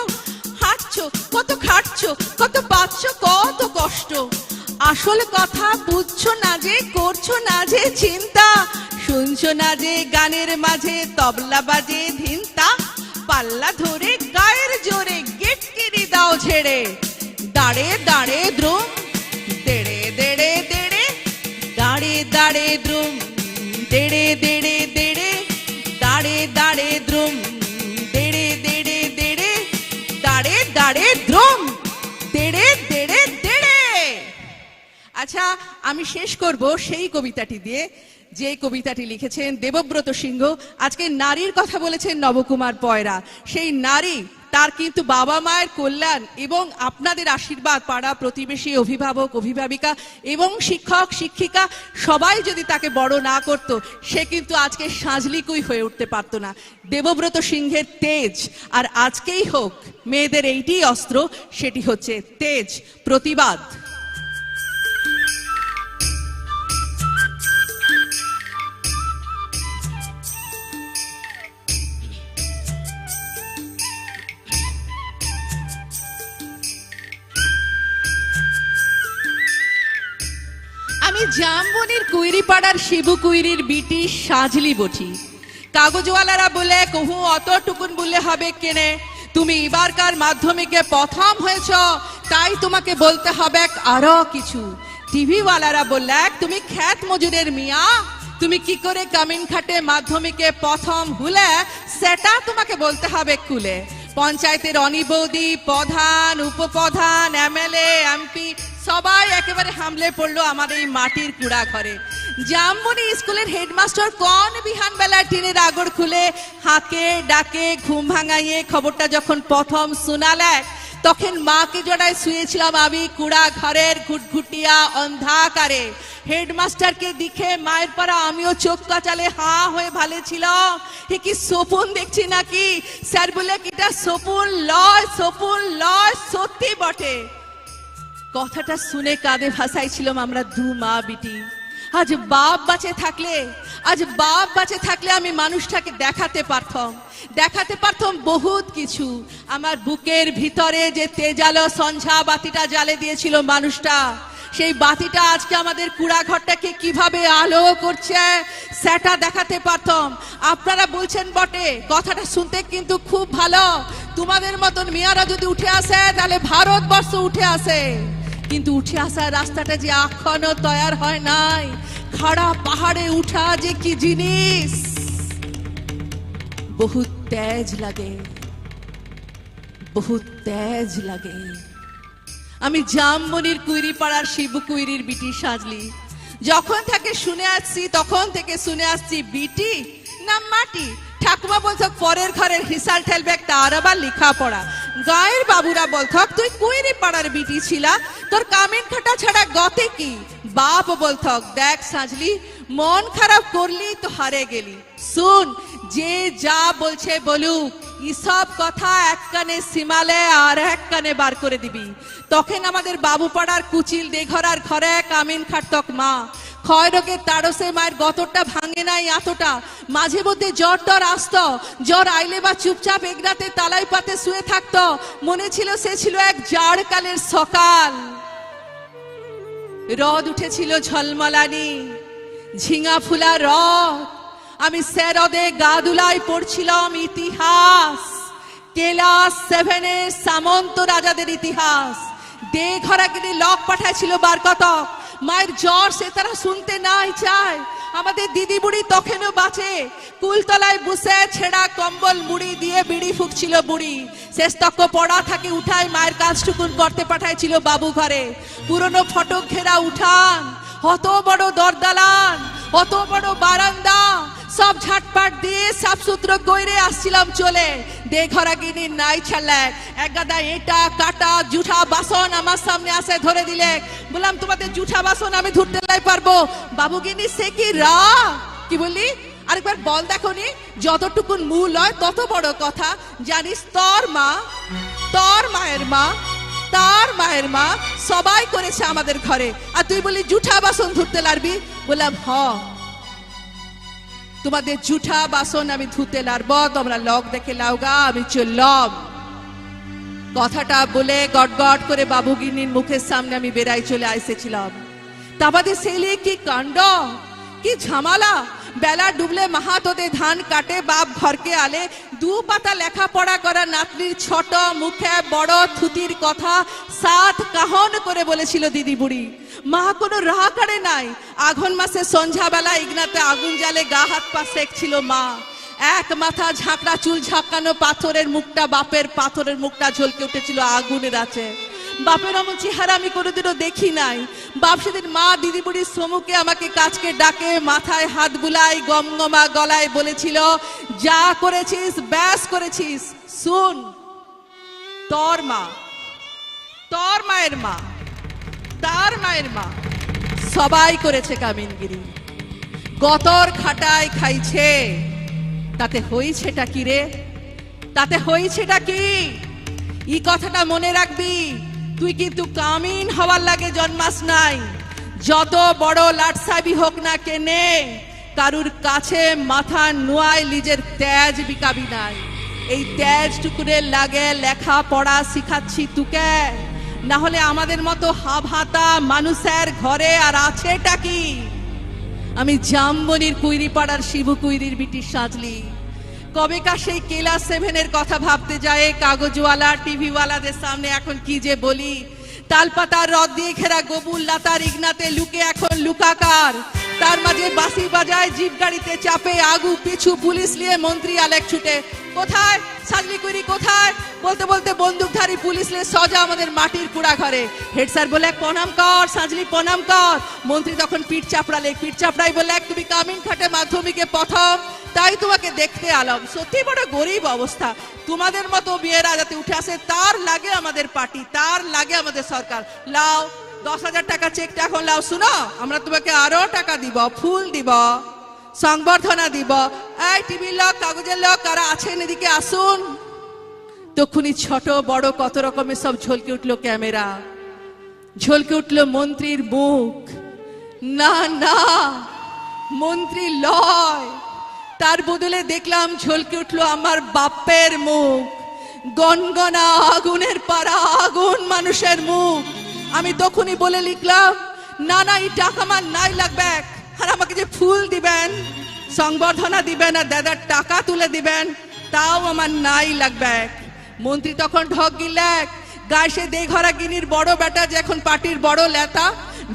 হাঁটছো কত, খাটছো কত, পাচ্ছো কত কষ্ট, আসল কথা বুঝছো না যে, করছো না যে চিন্তা, শুনছো না যে গানের মাঝে তবলা বাজে ধিনতা, পাল্লা ধরে গায়ের জোরে গেটকিরি দাও ছেড়ে, দাঁড়ে দাঁড়ে দ্রুম দেড়ে দেড়ে দেড়ে, দাঁড়ে দাঁড়ে দ্রুম দেড়ে দেড়ে দেড়ে, দাঁড়ে দাঁড়ে দ্রুম দেড়ে দেড়ে দেড়ে, দাঁড়ে দাঁড়ে দ্রুম দেড়ে দেড়ে দেড়ে। আচ্ছা, আমি শেষ করব সেই কবিতাটি দিয়ে, যে কবিতাটি লিখেছেন দেবব্রত সিংহ। আজকে নারীর কথা বলেছেন নবকুমার পয়রা। সেই নারী, তার কিন্তু বাবা মায়ের কল্যাণ এবং আপনাদের আশীর্বাদ, পাড়া প্রতিবেশী, অভিভাবক অভিভাবিকা এবং শিক্ষক শিক্ষিকা সবাই যদি তাকে বড় না করত, সে কিন্তু আজকে সাজলিকুই হয়ে উঠতে পারতো না। দেবব্রত সিংহের তেজ, আর আজকেই হোক মেয়েদের এইটি অস্ত্র, সেটি হচ্ছে তেজ, প্রতিবাদ। আমি জামবনির কুইরিপাড়ার শিবু কুইরির বিটি সাজলি বটি, কাগজওয়ালারা বলে কহু অতটুকুন বললে হবে কেনে, তুমি এবারকার মাধ্যমিকে প্রথম হয়েছ, তাই তোমাকে বলতে হবে আরো কিছু। টিভিওয়ালারা বললে তুমি খ্যাত মজুরের মিয়া, তুমি কি করে কামিন খাটে মাধ্যমিকে প্রথম হলে, সেটা তোমাকে বলতে হবে খুলে। পঞ্চায়েতের অনিবৌদি, প্রধান, উপপ্রধান, এমএলএ, এমপি সবাই একেবারে হামলে পড়লো আমার এই মাটির কুড়া ঘরে। জামবনি স্কুলের হেডমাস্টার কোন বিহান বেলায় টিনের আগর খুলে হাঁকে ডাকে ঘুম ভাঙাইয়ে খবরটা যখন প্রথম শোনালে, তখন মাকে জড়ায় শুয়েছিলাম আমি কুড়া ঘরের ঘুটঘুটিয়া অন্ধাকারে। হেডমাস্টারকে দেখে মায়ের পাড়া আমিও চোখ কাচালে হাঁ হয়ে ভালে ছিল, এ কি স্বপন দেখছি নাকি? স্যার বলে কিটা স্বপন লয়, স্বপন লয়, সত্যি বটে। কথাটা শুনে কাঁদে ভাসাইছিলাম আমরা দু মা বিটি। আজ বাপ বাঁচে থাকলে, আজ বাপ বাঁচে থাকলে আমি মানুষটাকে দেখাতে পারতাম বহুত কিছু। আমার বুকের ভিতরে যে তেজালো সন্ধ্যা বাতিটা জ্বালে দিয়েছিল মানুষটা, সেই বাতিটা আজকে আমাদের কুড়া ঘরটাকে কিভাবে আলো করছে সেটা দেখাতে পারতাম। আপনারা বলছেন বটে, কথাটা শুনতে কিন্তু খুব ভালো, তোমাদের মতন মেয়েরা যদি উঠে আসে তাহলে ভারতবর্ষ উঠে আসে, কিন্তু উঠে আসার রাস্তাটা যে এখনো তৈরি হয় নাই। খাড়া পাহাড়ে উঠা যে কি জিনিস, বহুত তেজ লাগে, বহুত তেজ লাগে। আমি জামবনির কুইরিপাড়ার শিবু কুইরির বিটি সাজলি, যখন থেকে শুনে আসছি তখন থেকে শুনে আসছি বিটি না মাটি। ঠাকুমা বলতো পরের ঘরের হিসাল ঠেলবে, তার আবার লেখা পড়া। গায়ের বাবুরা বলথক তুই কুইরিপাড়ার বিটি ছিলা, তোর কামিন খাটা ছাড়া গতে কি। বাপ বলথক দেখ সাজলি, মন খারাপ করলি তো হারে গেলি। শুন, যে যা বলছে বলুক, এসব কথা এক কানে সিমালে আর এক কানে বার করে দিবি। তখন আমাদের বাবুপাড়ার কুচিল দেঘরার ঘরে কামিন খাটতক মা, ক্ষয় রোগের তারসে মায়ের গতরটা ভাঙ ভাঙে নাই এতটা, মাঝে মধ্যে জ্বর টর আসতো, জ্বর আইলে বা চুপচাপ একরাতে তালাই পাতে শুয়ে থাকতো, মনে ছিল সে ছিল এক জাড়কালের সকাল। রদ উঠেছিল ঝলমলানি, ঝিঙা ফুলা রদ, আমি সে রদে গা দুলাই পড়ছিলাম ইতিহাস, ক্লাস 7 এর সামন্ত রাজাদের ইতিহাস। দে ঘরা গিয়ে লক পাঠাইছিল বার কতক, মায়ের জ্বর সে তারা শুনতে নাই চায়। আমাদের দিদি বুড়ি তখনও বাঁচে, কুলতলায় বসে ছেঁড়া কম্বল মুড়ি দিয়ে বিড়ি ফুকছিল বুড়ি। শেষ তক্ক পড়া থাকে উঠায় মায়ের কাজটুকুন করতে পাঠাইছিল বাবু ঘরে। পুরনো ফটক ঘেরা উঠান, অত বড় দরদালান, অত বড় বারান্দা, সব ঝাটপাট দিয়ে সাফ সুতরো কইরে আসছিলাম চলে। দে ঘরা গিনি নাই ছাড়লে এক গাদা এটা কাটা জুঠা বাসন আমার সামনে আসে ধরে দিলে। বললাম তোমাদের জুঠা বাসন আমি ধরতে লাই পারবো? বাবু গিনি সে কি রা, কি বললি আরেকবার বল। দেখনি যতটুকুন মূল হয় তত বড় কথা। জানিস তোর মা, তোর মায়ের মা, তার মায়ের মা সবাই করেছে আমাদের ঘরে, আর তুই বলি জুঠা বাসন ধরতে লারবি? বললাম হ, তোমাদের জুঠা বাসন আমি ধুতে লারব, তোমরা লক দেখে লাউগা, আমি চললাম। কথাটা বলে গটগট করে বাবুগিনীর মুখের সামনে আমি বেড়াই চলে আইসেছিলাম। তা বাদে সেলে কি কাণ্ড, কি ঝামালা। বেলা ডুবলে মাহাতোদের ধান কাটে, বাপ ঘরকে আলে, 2 পাতা লেখাপড়া করা নাতনির ছোট মুখে বড় থুতির কথা 7 কাহন করে বলেছিল দিদি বুড়ি। মা কোনো রাহ কাড়ে নাই। আঘন মাসে সন্ধ্যাবেলা ইগনাতে আগুন জ্বালে গা হাত পা সেকছিল মা। এক মাথা ঝাঁকড়া চুল ঝাঁকানো পাথরের মুখটা, বাপের পাথরের মুখটা ঝলকে উঠেছিল আগুনের আছে। বাপের অমন চেহারা আমি কোনোদিনও দেখি নাই। বাপ সেদিন মা দিদি বুড়ির সম্মুখে আমাকে কাছকে ডাকে, মাথায় হাত বুলাই, গমগমা গলায় বলেছিল, যা করেছিস ব্যাস করেছিস, শুন তোর মা, তোর মায়ের মা, তার মায়ের মা সবাই করেছে কামিনগিরি, গতর খাটায় খাইছে, তাতে হইছেটা কি রে, তাতে হইছেটা কি? এই কথাটা মনে রাখবি। তুই কিন্তু কামিন হওয়ার লাগে জন্মাস নাই। যত বড় লাটসাবি হোক না কেনে, কারুর কাছে মাথা নুয়ায় নিজের তেজ বিকাবি নাই। এই তেজ টুকুরের লাগে লেখা পড়া শিখাচ্ছি তুকে, না হলে আমাদের মতো হাবহাতা মানুষের ঘরে আর আছেটা কি? আমি জামবনির কুইরিপাড়ার শিবু কুইরির বিটি সাজলি। কবেকার সেই ক্লাস 7 এর কথা ভাবতে যায়, কাগজওয়ালা টিভিওয়ালাদের সামনে এখন কি যে বলি। তালপাতার রদ দিয়ে ঘেরা গবুল লাতার ইগনাতে লুকে এখন লুকাকার, তার মাঝে বাঁশি বাজায়, জিপ গাড়িতে চাপে, আগু পিছু পুলিশ নিয়ে মন্ত্রী আলেক ছুটে। কোথায় সাজলি কুইরি কোথায়? বলতে বলতে বন্দুকধারী পুলিশ নিয়ে সজা আমাদের মাটির কুড়া ঘরে। হেড স্যার বলে প্রণাম কর সাজলি, প্রণাম কর। মন্ত্রী তখন পিঠ চাপড়ালে, পিঠ চাপড়াই বলে তুমি কামিন খাটে মাধ্যমিকে প্রথম, তাই তোমাকে দেখতে আলম। সত্যি বড় গরিব অবস্থা। তোমাদের মতো বিয়েরা যাতে উঠে আসে তার লাগে আমাদের পার্টি, তার লাগে আমাদের সরকার। লাও 10,000 টাকা চেকটা এখন লাও, শুনো আমরা তোমাকে আরো টাকা দিব, ফুল দিব, সংবর্ধনা দিব। এই টিভির লোক, কাগজের লোক, কারা আছেন এদিকে আসুন। তখনই ছোট বড় কত রকমের সব ঝলকে উঠলো ক্যামেরা, ঝলকে উঠলো মন্ত্রীর মুখ। না না, মন্ত্রী লয়, তার বদলে দেখলাম ঝলকে উঠলো আমার বাপের মুখ। গনগনা আগুনের পাড়া, আগুন মানুষের মুখ। আমি তখনই বলে লিখলাম, না না এই টাকা আমার নাই লাগবে, আর আমাকে যে ফুল দিবেন, সংবর্ধনা দিবেন, আর দাদার টাকা তুলে দিবেন, তাও আমার নাই লাগবে। মন্ত্রী তখন ঢক গিলেক, গায়ে সে দেঘরা গিনির বড় বেটা যে এখন পার্টির বড় লেতা,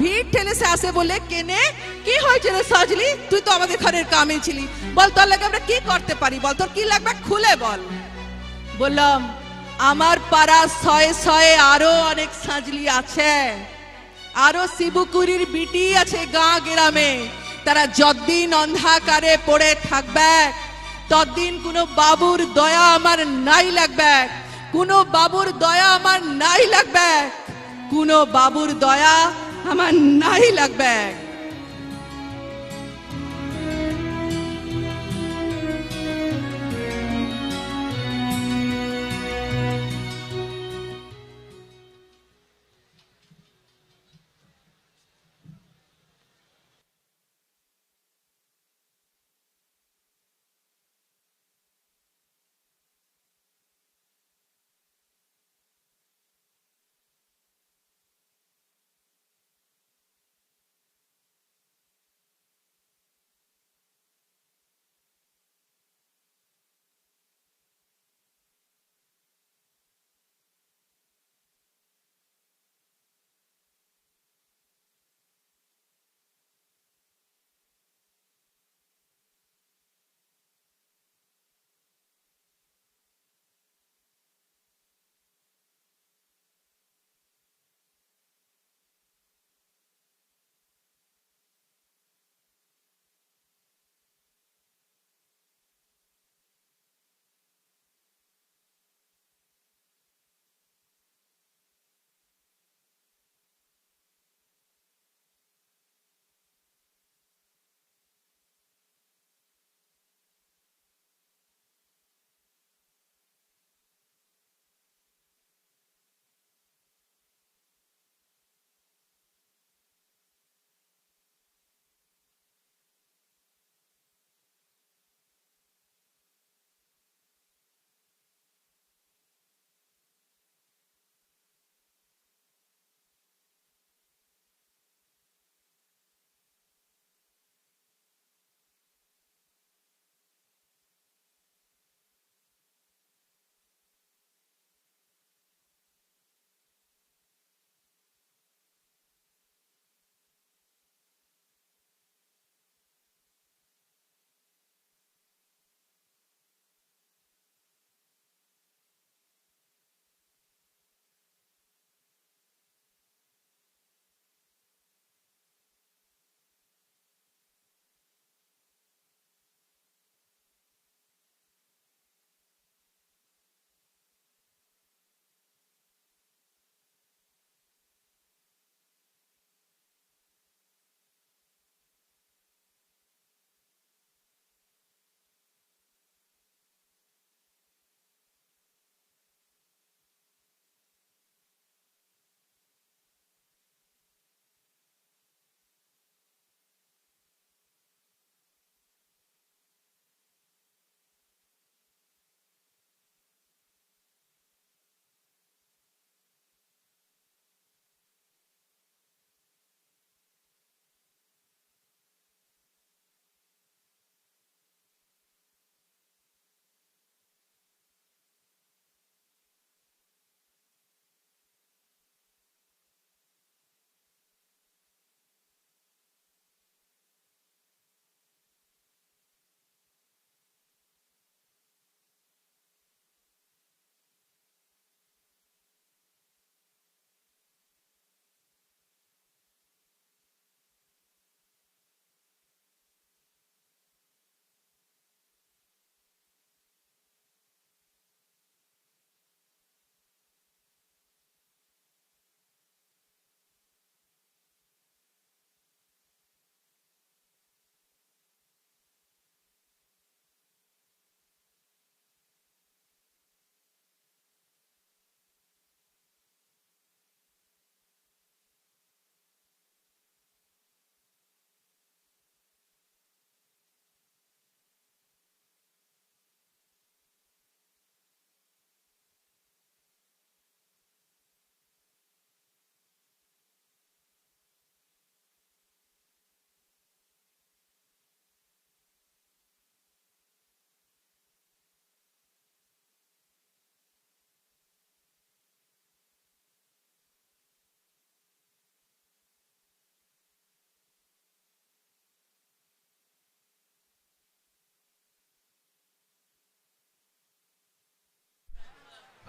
ভিড় ঠেলে সে আসে বলে, কেনে কি হয়েছে রে সাজলি, তুই তো আমাদের ঘরের কামে ছিলি, বল তোর লাগে আমরা কি করতে পারি, বল তোর কি লাগবে খুলে বল। বললাম আমার পাড়া 100 আরো অনেক সাজলি আছে, আরো শিবুকুরির বিটি আছে গাঁ গ্রামে। তারা যতদিন অন্ধকারে পড়ে থাকবে ততদিন কোনো বাবুর দয়া আমার নাই লাগবে, কোনো বাবুর দয়া আমার নাই লাগবে, কোনো বাবুর দয়া আমার নাই লাগবে।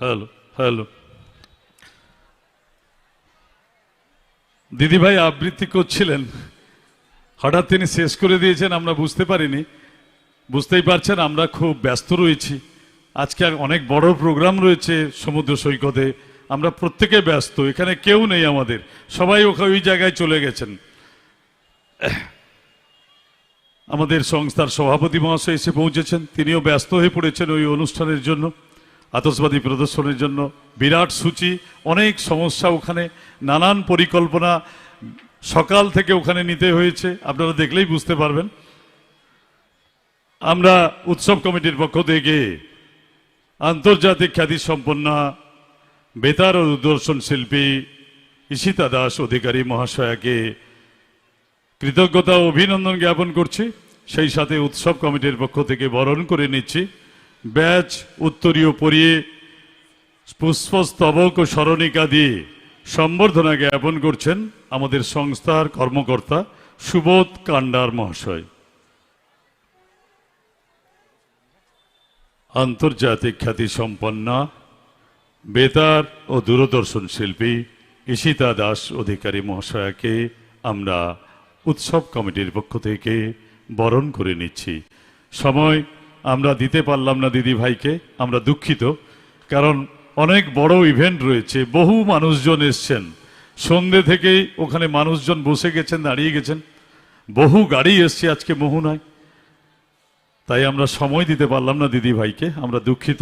হ্যালো হ্যালো দিদিভাই আবৃত্তি করছিলেন, হঠাৎ তিনি শেষ করে দিয়েছেন, আমরা বুঝতে পারিনি। বুঝতেই পারছেন আমরা খুব ব্যস্ত রয়েছি, আজকে অনেক বড় প্রোগ্রাম রয়েছে সমুদ্র সৈকতে, আমরা প্রত্যেকে ব্যস্ত, এখানে কেউ নেই আমাদের, সবাই ওই জায়গায় চলে গেছেন। আমাদের সংস্থার সভাপতি মহাশয় এসে পৌঁছেছেন, তিনিও ব্যস্ত হয়ে পড়েছেন ওই অনুষ্ঠানের জন্য, আতশবাজি প্রদর্শনের জন্য। বিরাট সূচি, অনেক সমস্যা, ওখানে নানান পরিকল্পনা সকাল থেকে ওখানে নিতে হয়েছে, আপনারা দেখলেই বুঝতে পারবেন। আমরা উৎসব কমিটির পক্ষ থেকে আন্তর্জাতিক খ্যাতি সম্পন্ন বেতার ও দূরদর্শন শিল্পী ঈশিতা দাস অধিকারী মহাশয়াকে কৃতজ্ঞতা ও অভিনন্দন জ্ঞাপন করছি। সেই সাথে উৎসব কমিটির পক্ষ থেকে বরণ করে নিচ্ছি। ব্যাচ উত্তরীয় পরিয়ে পুষ্পস্তবক ও স্মরণিকা দিয়ে সম্বর্ধনা জ্ঞাপন করছেন আমাদের সংস্থার কর্মকর্তা সুবোধ কান্ডার মহাশয়। আন্তর্জাতিক খ্যাতি সম্পন্ন বেতার ও দূরদর্শন শিল্পী ঈশিতা দাস অধিকারী মহাশয়াকে আমরা উৎসব কমিটির পক্ষ থেকে বরণ করে নিচ্ছি। সময় আমরা দিতে পারলাম না দিদি ভাইকে, আমরা দুঃখিত, কারণ অনেক বড় ইভেন্ট রয়েছে, বহু মানুষজন এসছেন, সন্ধ্যে থেকেই ওখানে মানুষজন বসে গেছেন, দাঁড়িয়ে গেছেন, বহু গাড়ি এসছে আজকে মোহনায়, তাই আমরা সময় দিতে পারলাম না দিদি ভাইকে, আমরা দুঃখিত।